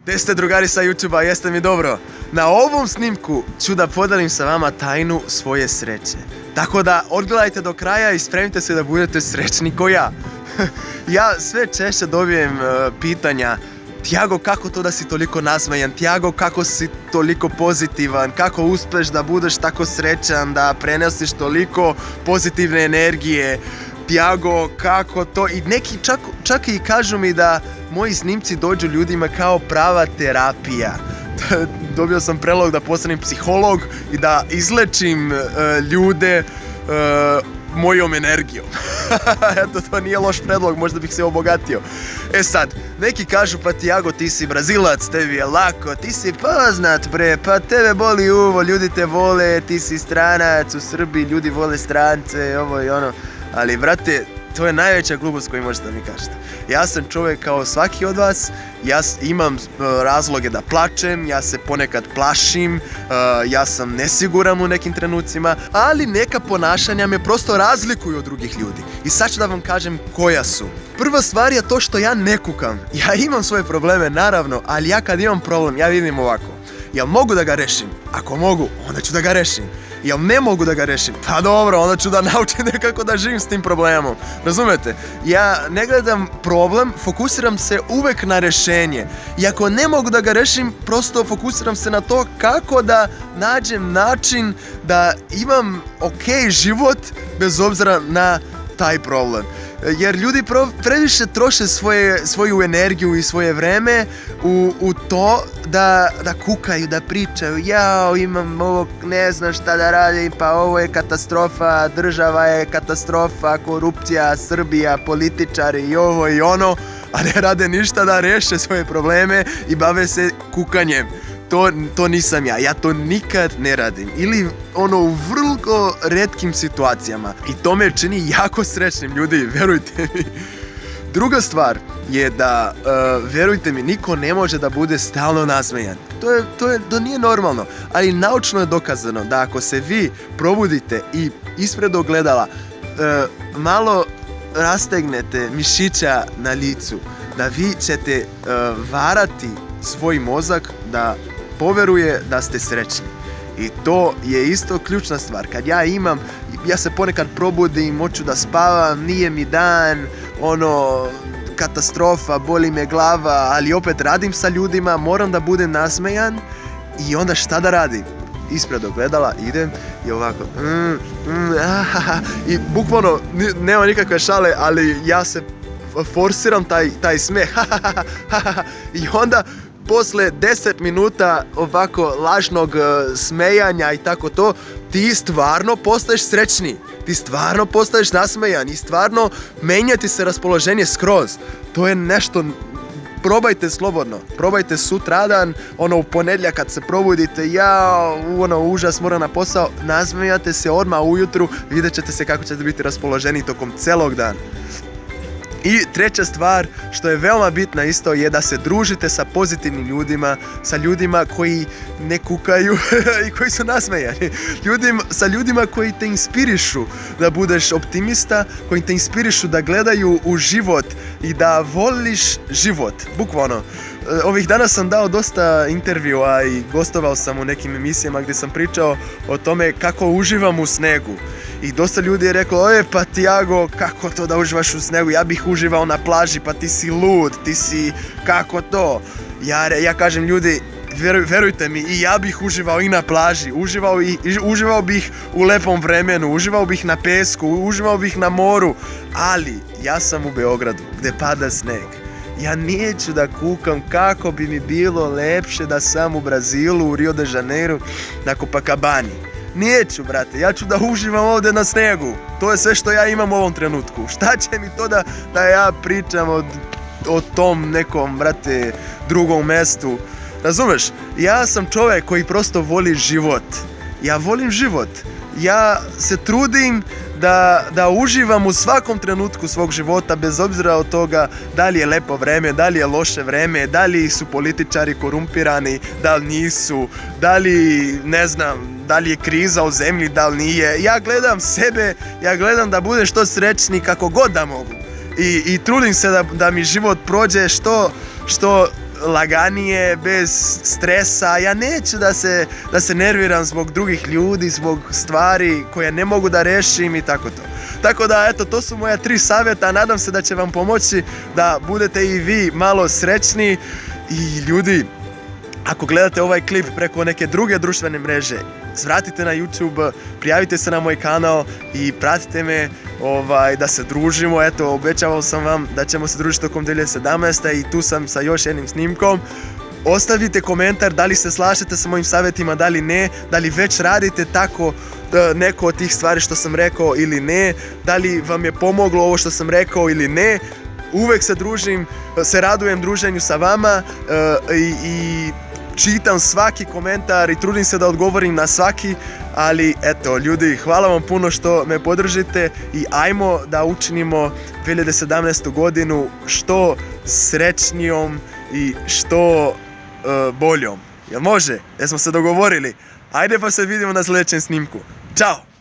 Gdje ste drugari sa YouTube-a, jeste mi dobro? Na ovom snimku ću da podelim sa vama tajnu svoje sreće. Tako da odgledajte do kraja i spremite se da budete srećni ko ja. Ja sve češće dobijem pitanja: Tiago, kako to da si toliko nasmejan? Tiago, kako si toliko pozitivan? Kako uspeš da budeš tako srećan, da prenosiš toliko pozitivne energije? Tiago, kako to? I neki čak i kažu mi da moji snimci dođu ljudima kao prava terapija. Dobio sam predlog da postanem psiholog i da izlečim ljude mojom energijom. Eto, to nije loš predlog, možda bih se obogatio. E sad, neki kažu: pa Tiago, ti si Brazilac, tebi je lako, ti si poznat bre, pa tebe boli uvo, ljudi te vole, ti si stranac u Srbiji, ljudi vole strance, ovo i ono. Ali brate, to je najveća glupost koju možete da mi kažete. Ja sam čovjek kao svaki od vas, ja imam razloge da plačem, ja se ponekad plašim, ja sam nesiguran u nekim trenucima, ali neka ponašanja me prosto razlikuju od drugih ljudi. I sad ću da vam kažem koja su. Prva stvar je to što ja ne kukam. Ja imam svoje probleme, naravno, ali ja kad imam problem, ja vidim ovako. Jel mogu da ga rešim? Ako mogu, onda ću da ga rešim. Jel ne mogu da ga rešim? Pa dobro, onda ću da naučim nekako da živim s tim problemom. Razumete? Ja ne gledam problem, fokusiram se uvek na rešenje. I ako ne mogu da ga rešim, prosto fokusiram se na to kako da nađem način da imam ok život bez obzira na taj problem. Jer ljudi previše troše svoju energiju i svoje vreme u to da kukaju, da pričaju: jao, imam ovo, ne znam šta da radim, pa ovo je katastrofa, država je katastrofa, korupcija, Srbija, političari i ovo i ono, a ne rade ništa da reše svoje probleme i bave se kukanjem. To nisam ja to nikad ne radim. Ili u vrlo retkim situacijama. I to me čini jako srećnim, ljudi, verujte mi. Druga stvar je da, verujte mi, niko ne može da bude stalno nasmejan. To nije normalno. Ali naučno je dokazano da ako se vi probudite i ispred ogledala malo rastegnete mišića na licu, da vi ćete varati svoj mozak da poveruje da ste srećni. I to je isto ključna stvar. Kad ja se ponekad probudim, hoću da spavam, nije mi dan, katastrofa, boli me glava, ali opet radim sa ljudima, moram da budem nasmejan. I onda šta da radim? Ispred ogledala idem i ovako i bukvalno nema nikakve šale, ali ja se forsiram taj smeh i onda posle 10 minuta ovako lažnog smejanja i tako to, ti stvarno postaješ srećni, ti stvarno postaješ nasmejan i stvarno menja ti se raspoloženje skroz. To je nešto, probajte slobodno, probajte sutradan, u ponedjeljak kad se probudite, užas, moram na posao, nasmejate se odmah ujutru, vidjet ćete se kako ćete biti raspoloženi tokom celog dana. I treća stvar, što je veoma bitna isto, je da se družite sa pozitivnim ljudima, sa ljudima koji ne kukaju i koji su nasmejani. Sa ljudima koji te inspirišu da budeš optimista, koji te inspirišu da gledaju u život i da voliš život, bukvalno. Ovih dana sam dao dosta intervjua i gostovao sam u nekim emisijama gdje sam pričao o tome kako uživam u snegu. I dosta ljudi je reklo: pa Tiago, kako to da uživaš u snegu? Ja bih uživao na plaži, pa ti si lud, ti si, kako to? Ja kažem: ljudi, verujte mi, i ja bih uživao i na plaži, uživao bih u lepom vremenu, uživao bih na pesku, uživao bih na moru, ali ja sam u Beogradu gdje pada sneg. Ja neću da kukam kako bi mi bilo lepše da sam u Brazilu, u Rio de Janeiro, na Copacabani. Neću, brate, ja ću da uživam ovdje na snegu. To je sve što ja imam u ovom trenutku. Šta će mi to da ja pričam o tom nekom, brate, drugom mestu? Razumeš? Ja sam čovjek koji prosto voli život. Ja volim život. Ja se trudim da uživam u svakom trenutku svog života, bez obzira od toga da li je lepo vreme, da li je loše vreme, da li su političari korumpirani, da li nisu, da li, ne znam, da li je kriza u zemlji, da li nije. Ja gledam sebe, ja gledam da budem što srećni kako god da mogu. I trudim se da mi život prođe što laganije, bez stresa. Ja neću da se nerviram zbog drugih ljudi, zbog stvari koje ne mogu da rešim i tako to. Tako da, eto, to su moja 3 savjeta, nadam se da će vam pomoći da budete i vi malo srećni. I ljudi, ako gledate ovaj klip preko neke druge društvene mreže, svratite na YouTube, prijavite se na moj kanal i pratite me da se družimo. Eto, obećavao sam vam da ćemo se družiti tokom 2017. i tu sam sa još jednim snimkom. Ostavite komentar da li se slažete sa mojim savjetima, da li ne, da li već radite tako neko od tih stvari što sam rekao ili ne, da li vam je pomoglo ovo što sam rekao ili ne. Uvek se radujem druženju sa vama i čitam svaki komentar i trudim se da odgovorim na svaki, ali eto ljudi, hvala vam puno što me podržite i ajmo da učinimo 2017. godinu što srećnijom i što boljom. Jel može? Jesmo se dogovorili? Ajde pa se vidimo na sljedećem snimku. Ćao!